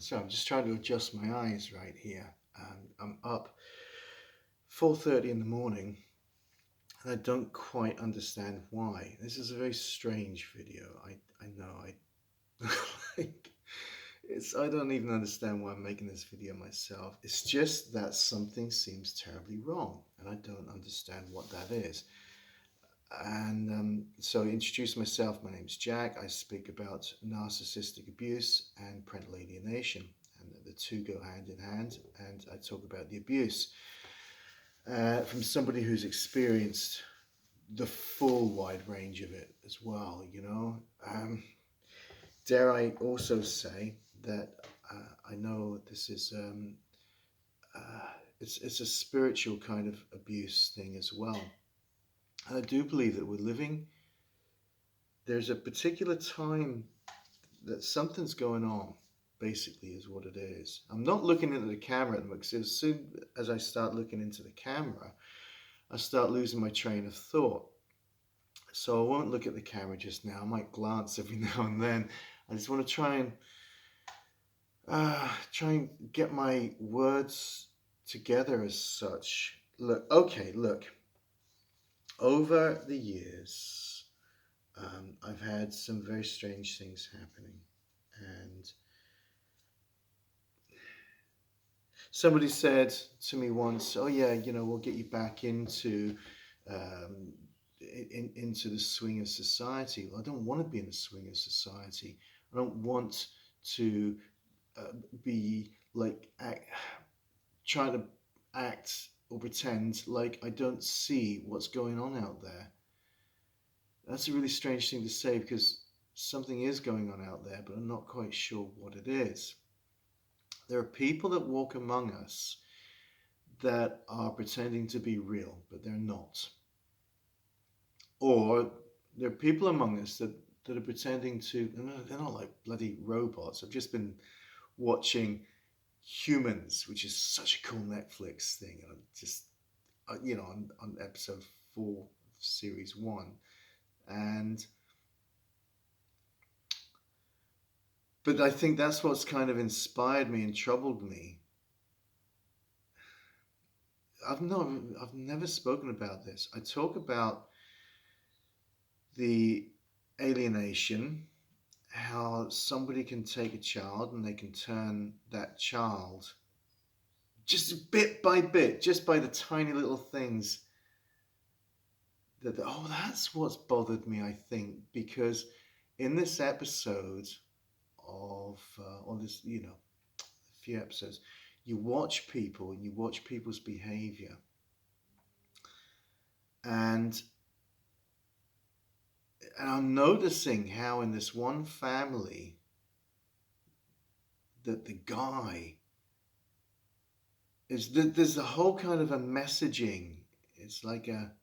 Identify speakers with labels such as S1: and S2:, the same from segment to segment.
S1: So I'm just trying to adjust my eyes right here. I'm up 4:30 in the morning, and I don't quite understand why. This is a very strange video. I know like I don't even understand why I'm making this video myself. It's just that something seems terribly wrong, and I don't understand what that is. And so I introduce myself. My name's Jack. I speak about narcissistic abuse and parental alienation, and the two go hand in hand. And I talk about the abuse from somebody who's experienced the full wide range of it as well. Dare I also say that I know this is it's a spiritual kind of abuse thing as well. And I do believe that we're living. There's a particular time that something's going on, basically, is what it is. I'm not looking into the camera at the moment, because as soon as I start looking into the camera, I start losing my train of thought. So I won't look at the camera just now. I might glance every now and then. I just want to try and get my words together as such. Look. Over the years, I've had some very strange things happening, and somebody said to me once, "Oh yeah, we'll get you back into into the swing of society." Well, I don't want to be in the swing of society. I don't want to be like trying to act or pretend like I don't see what's going on out there. That's a really strange thing to say, because something is going on out there, but I'm not quite sure what it is. There are people that walk among us that are pretending to be real, but they're not. Or there are people among us that are pretending to, they're not like bloody robots. I've just been watching Humans, which is such a cool Netflix thing. And I'm just, on episode 4 of series 1. And, but I think that's what's kind of inspired me and troubled me. I've never spoken about this. I talk about the alienation, how somebody can take a child and they can turn that child just bit by bit, just by the tiny little things that's what's bothered me, I think, because in this episode of, or this, a few episodes, you watch people and you watch people's behavior. And I'm noticing how in this one family that the guy there's a whole kind of a messaging. It's like a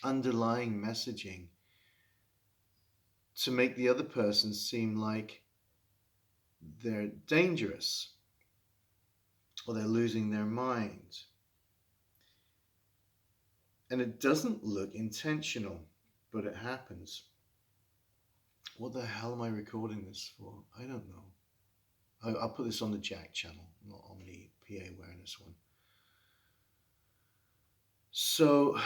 S1: underlying messaging to make the other person seem like they're dangerous or they're losing their mind. And it doesn't look intentional, but it happens. What the hell am I recording this for? I don't know. I'll put this on the Jack channel, not on the PA awareness one. So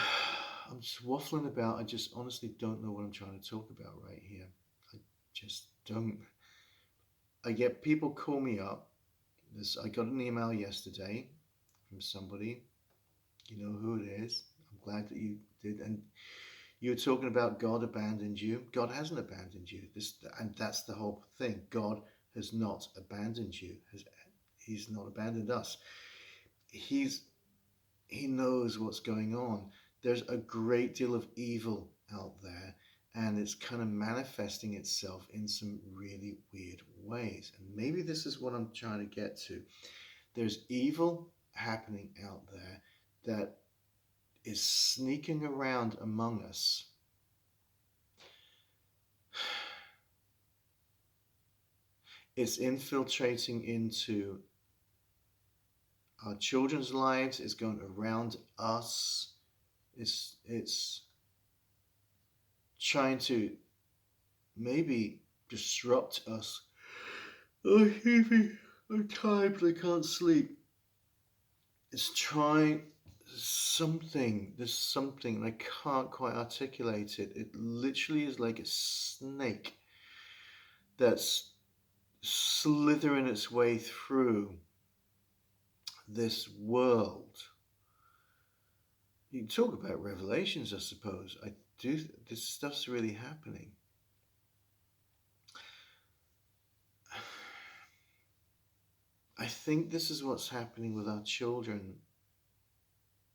S1: I'm just waffling about. I just honestly don't know what I'm trying to talk about right here. I just don't. I get people call me up. I got an email yesterday from somebody. You know who it is. I'm glad that you did. And you were talking about God abandoned you. God hasn't abandoned you. And that's the whole thing. God has not abandoned you. He's not abandoned us. He knows what's going on. There's a great deal of evil out there, and it's kind of manifesting itself in some really weird ways. And maybe this is what I'm trying to get to. There's evil happening out there that is sneaking around among us. It's infiltrating into our children's lives. It's going around us. It's trying to maybe disrupt us Oh, excuse me. I'm tired, but I can't sleep. It's trying something. There's something, and I can't quite articulate it. It literally is like a snake that's slithering its way through this world. You can talk about revelations, I suppose. I do. This stuff's really happening. I think this is what's happening with our children.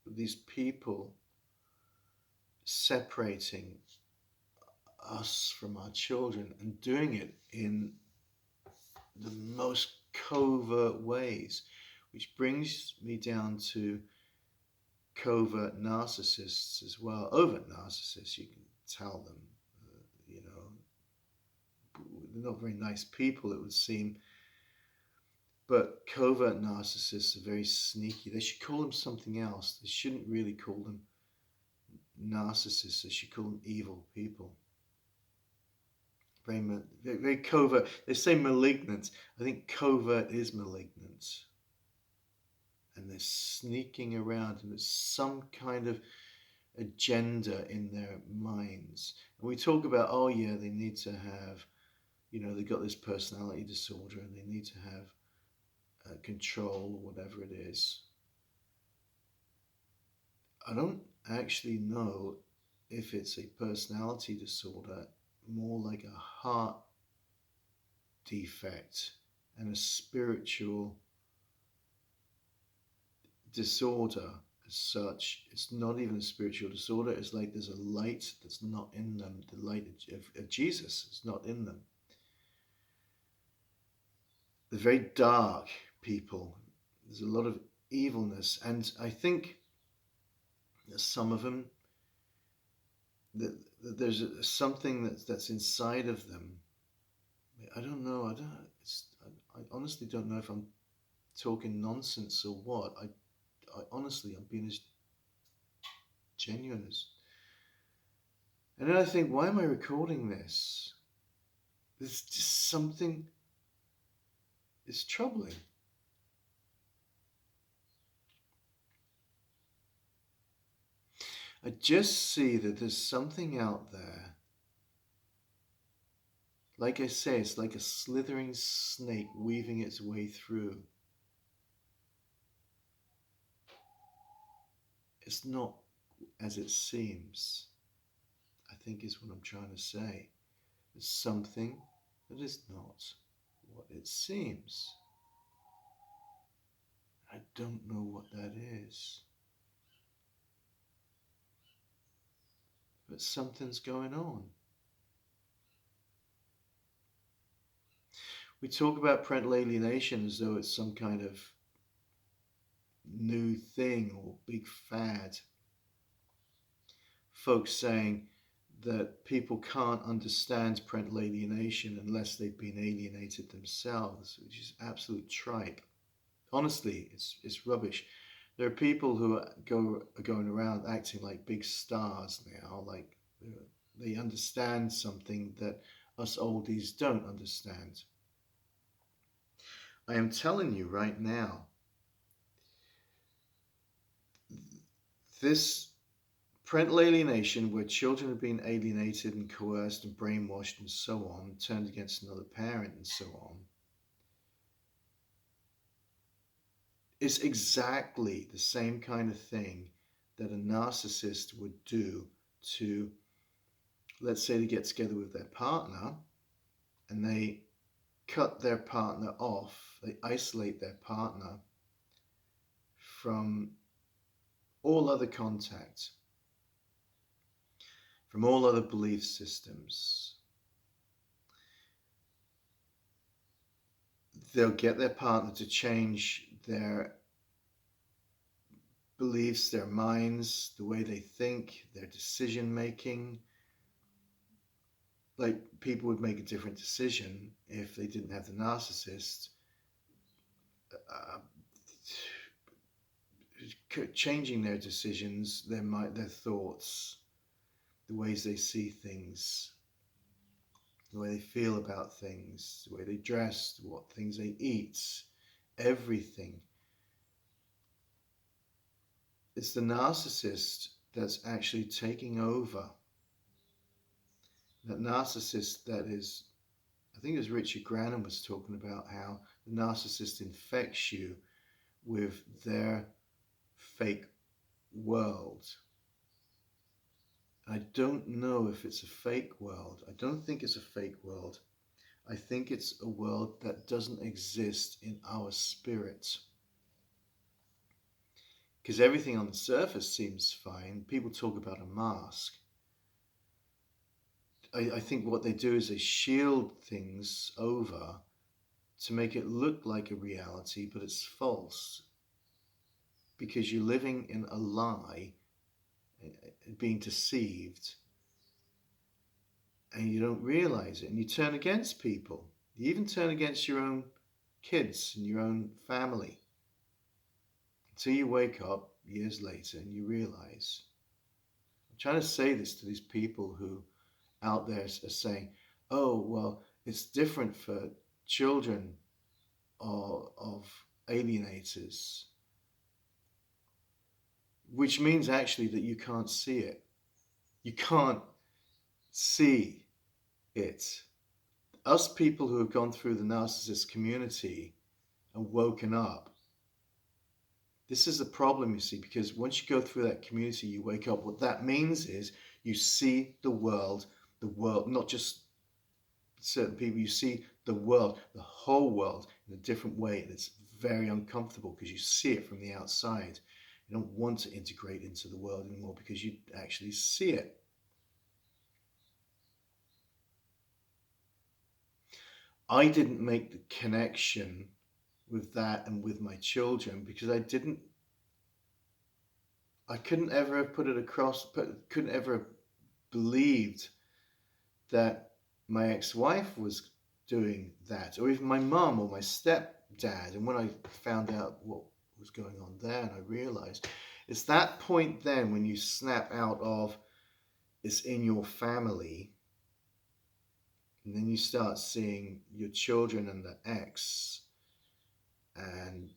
S1: These people separating us from our children and doing it in the most covert ways, which brings me down to covert narcissists as well. Overt narcissists, you can tell them, you know, they're not very nice people, it would seem. But covert narcissists are very sneaky. They should call them something else. They shouldn't really call them narcissists. They should call them evil people. Very covert. They say malignant. I think covert is malignant. And they're sneaking around, and there's some kind of agenda in their minds. And we talk about, oh yeah, they need to have, they've got this personality disorder, and they need to have control, or whatever it is. I don't actually know if it's a personality disorder, more like a heart defect and a spiritual disorder as such. It's not even a spiritual disorder. It's like there's a light that's not in them. The light of Jesus is not in them. They're very dark people. There's a lot of evilness, and I think that some of them, that there's something that's inside of them. I don't know. I honestly don't know if I'm talking nonsense or what. I honestly, I'm being as genuine as. And then I think, why am I recording this? There's just something. It's troubling. I just see that there's something out there. Like I say, it's like a slithering snake weaving its way through. It's not as it seems, I think is what I'm trying to say. There's something that is not what it seems. I don't know what that is. But something's going on. We talk about parental alienation as though it's some kind of new thing or big fad. Folks saying that people can't understand parental alienation unless they've been alienated themselves, which is absolute tripe. Honestly, it's rubbish. There are people who are going around acting like big stars now, like they understand something that us oldies don't understand. I am telling you right now, this parental alienation, where children have been alienated and coerced and brainwashed and so on, turned against another parent and so on, is exactly the same kind of thing that a narcissist would do to, let's say they get together with their partner and they cut their partner off, they isolate their partner from all other contact, from all other belief systems. They'll get their partner to change their beliefs, their minds, the way they think, their decision making. Like, people would make a different decision if they didn't have the narcissist. Changing their decisions, their thoughts, the ways they see things. the way they feel about things, the way they dress, what things they eat, everything. It's the narcissist that's actually taking over. That narcissist that is, I think it was Richard Grannon was talking about how the narcissist infects you with their fake world. I don't know if it's a fake world. I don't think it's a fake world. I think it's a world that doesn't exist in our spirit. Because everything on the surface seems fine. People talk about a mask. I think what they do is they shield things over to make it look like a reality, but it's false. Because you're living in a lie, being deceived, and you don't realize it, and you turn against people. You even turn against your own kids and your own family. Until you wake up years later and you realize. I'm trying to say this to these people who out there are saying, oh, well, it's different for children of alienators, which means actually that you can't see it. You can't see it. Us people who have gone through the narcissist community and woken up, this is the problem, you see, because once you go through that community, you wake up. What that means is you see the world, not just certain people, you see the world, the whole world in a different way. And it's very uncomfortable because you see it from the outside. You don't want to integrate into the world anymore because you actually see it. I didn't make the connection with that and with my children because I couldn't ever have put it across, couldn't ever have believed that my ex-wife was doing that, or even my mum or my stepdad. And when I found out what was going on there, and I realized, it's that point then when you snap out of it's in your family, and then you start seeing your children and the ex, and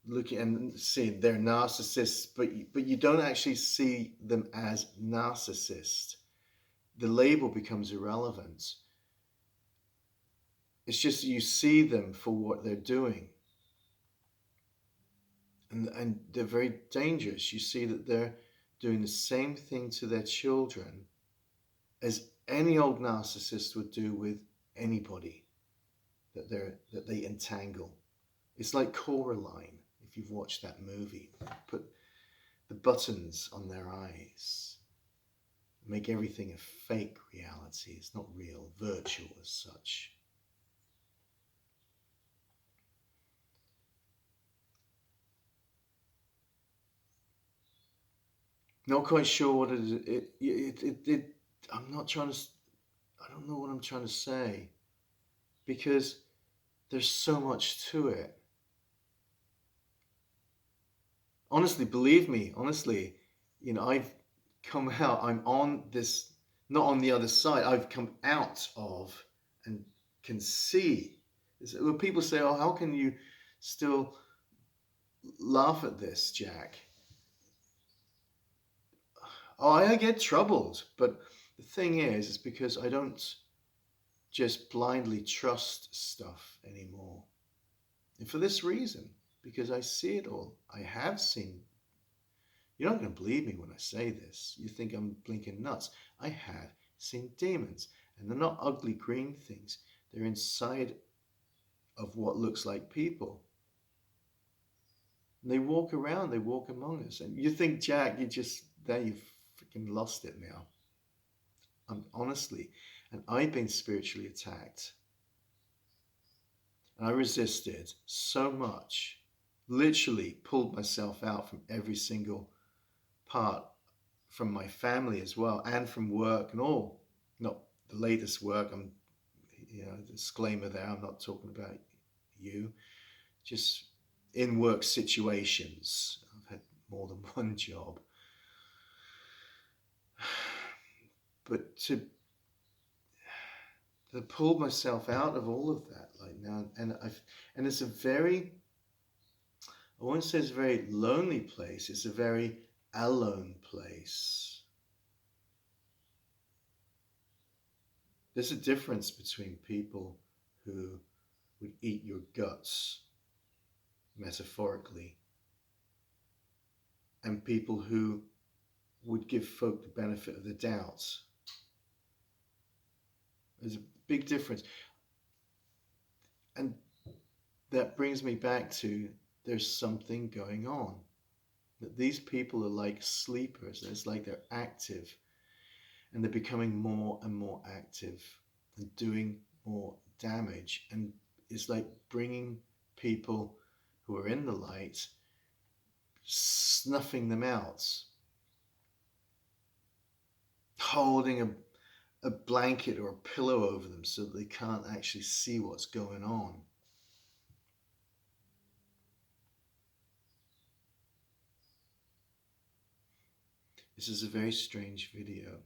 S1: looking and seeing they're narcissists, but you don't actually see them as narcissist. The label becomes irrelevant. It's just you see them for what they're doing. And they're very dangerous. You see that they're doing the same thing to their children as any old narcissist would do with anybody that they entangle. It's like Coraline, if you've watched that movie. Put the buttons on their eyes. Make everything a fake reality. It's not real, virtual as such. Not quite sure what it is. I'm not trying to. I don't know what I'm trying to say because there's so much to it. Honestly, believe me. Honestly, I've come out. I'm on this, not on the other side. I've come out of and can see. When people say, "Oh, how can you still laugh at this, Jack?" Oh, I get troubled, but the thing is, it's because I don't just blindly trust stuff anymore. And for this reason, because I see it all. I have seen. You're not going to believe me when I say this. You think I'm blinking nuts. I have seen demons, and they're not ugly green things. They're inside of what looks like people. And they walk around, they walk among us. And you think, Jack, you've freaking lost it now. Honestly, and I've been spiritually attacked. And I resisted so much, literally pulled myself out from every single part, from my family as well, and from work and all. Not the latest work, I'm, disclaimer there, I'm not talking about you, just in work situations. I've had more than one job. But that I pulled myself out of all of that, like now, and it's a very, I won't say it's a very lonely place. It's a very alone place. There's a difference between people who would eat your guts, metaphorically, and people who would give folk the benefit of the doubt. There's a big difference. And that brings me back to there's something going on. That these people are like sleepers. It's like they're active and they're becoming more and more active and doing more damage. And it's like bringing people who are in the light, snuffing them out, holding a blanket or a pillow over them so that they can't actually see what's going on. This is a very strange video.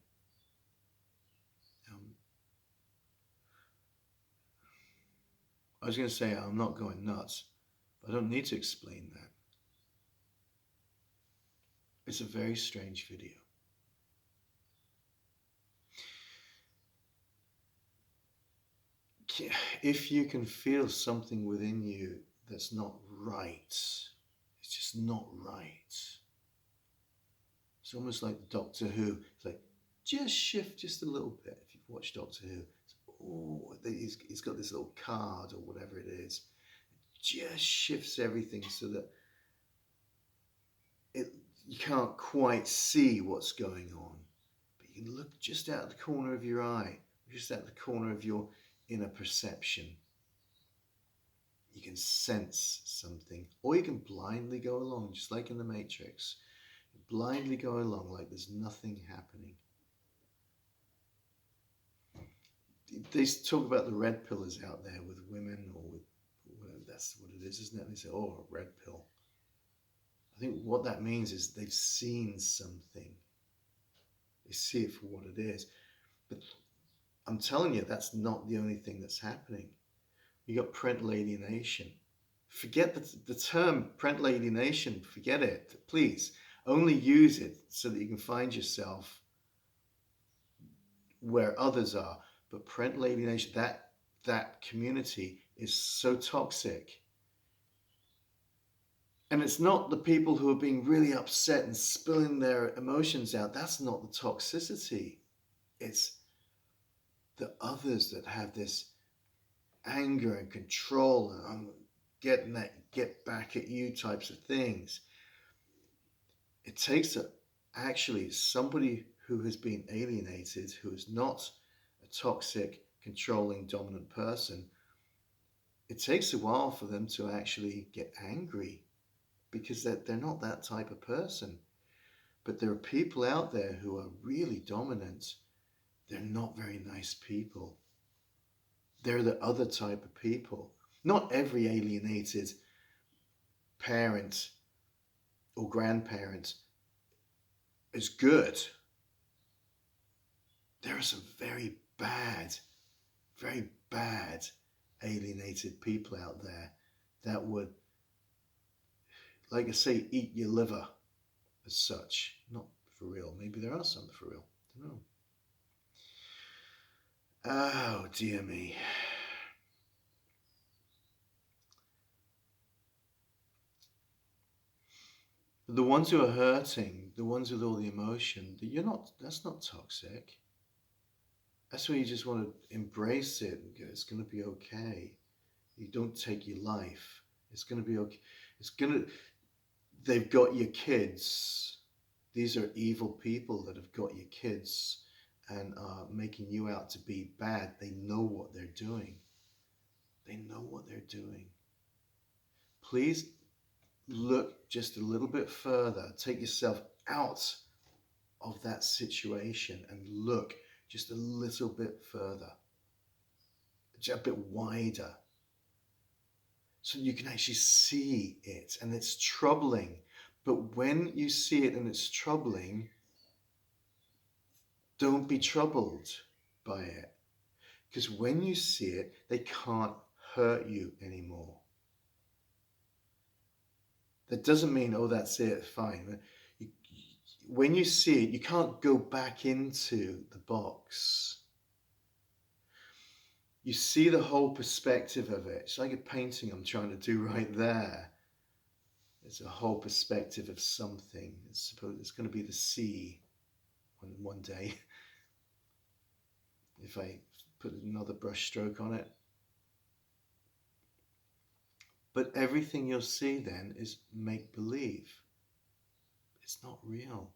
S1: I was going to say I'm not going nuts, but I don't need to explain that. It's a very strange video. If you can feel something within you that's not right, it's just not right. It's almost like Doctor Who. It's like, just shift just a little bit. If you've watched Doctor Who, oh, he's got this little card or whatever it is. It just shifts everything so that you can't quite see what's going on. But you can look just out of the corner of your eye, just out of the corner of your inner perception. You can sense something, or you can blindly go along, just like in the Matrix. Blindly go along like there's nothing happening. They talk about the red pillers out there with women, or with whatever, that's what it is, isn't it? And they say, oh, a red pill. I think what that means is they've seen something. They see it for what it is. But I'm telling you, that's not the only thing that's happening. You got parental alienation. Forget the term parental alienation. Forget it, please. Only use it so that you can find yourself where others are. But parental alienation, that community is so toxic. And it's not the people who are being really upset and spilling their emotions out. That's not the toxicity. It's the others that have this anger and control and I'm getting that get back at you types of things. It takes actually somebody who has been alienated, who is not a toxic, controlling, dominant person. It takes a while for them to actually get angry because they're not that type of person. But there are people out there who are really dominant. They're not very nice people. They're the other type of people. Not every alienated parent or grandparent is good. There are some very bad alienated people out there that would, like I say, eat your liver as such. Not for real. Maybe there are some for real. I don't know. Oh, dear me. The ones who are hurting, the ones with all the emotion, that's not toxic. That's where you just want to embrace it and go, it's going to be okay. You don't take your life. It's going to be okay. They've got your kids. These are evil people that have got your kids and are making you out to be bad. They know what they're doing. They know what they're doing. Please look just a little bit further. Take yourself out of that situation and look just a little bit further, just a bit wider, so you can actually see it. And it's troubling. But when you see it and it's troubling, don't be troubled by it. Because when you see it, they can't hurt you anymore. That doesn't mean, oh, that's it, fine. When you see it, you can't go back into the box. You see the whole perspective of it. It's like a painting I'm trying to do right there. It's a whole perspective of something. It's going to be the sea one day. If I put another brush stroke on it. But everything you'll see then is make-believe. It's not real.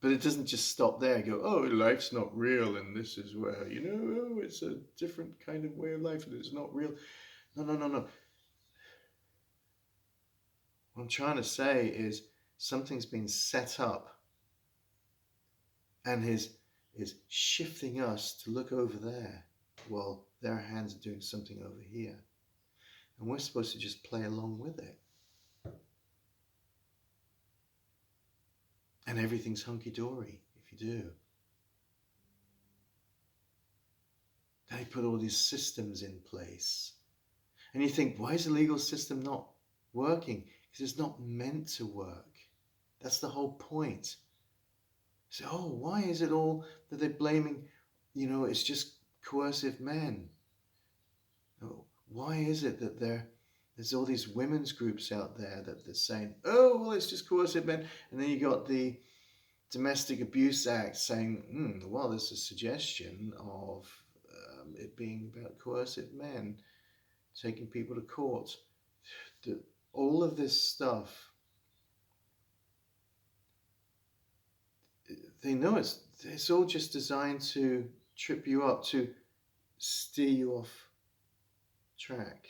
S1: But it doesn't just stop there and go, oh, life's not real and this is where, oh, it's a different kind of way of life and it's not real. No. What I'm trying to say is something's been set up and is shifting us to look over there while their hands are doing something over here. And we're supposed to just play along with it. And everything's hunky-dory if you do. They put all these systems in place. And you think, why is the legal system not working? Because it's not meant to work. That's the whole point. So, why is it all that they're blaming, it's just coercive men? Why is it that there's all these women's groups out there that they're saying, oh, well, it's just coercive men. And then you got the Domestic Abuse Act saying, well, there's a suggestion of it being about coercive men taking people to court. All of this stuff, they know it's all just designed to trip you up, to steer you off track.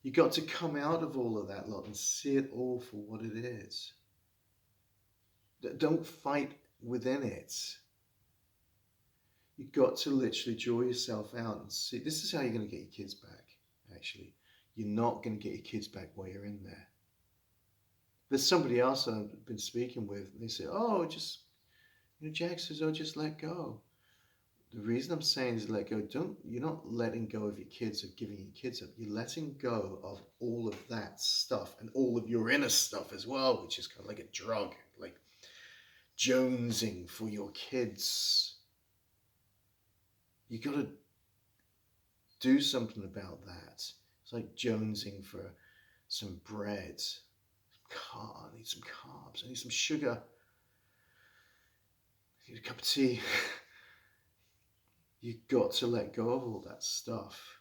S1: You got to come out of all of that lot and see it all for what it is. Don't fight within it. You've got to literally draw yourself out and see. This is how you're going to get your kids back, actually. You're not going to get your kids back while you're in there. There's somebody else I've been speaking with, and they say, Jack says, just let go. The reason I'm saying is let go. You're not letting go of your kids or giving your kids up. You're letting go of all of that stuff and all of your inner stuff as well, which is kind of like a drug, like jonesing for your kids. You got to do something about that. It's like jonesing for some bread. I need some carbs. I need some sugar. I need a cup of tea. You've got to let go of all that stuff.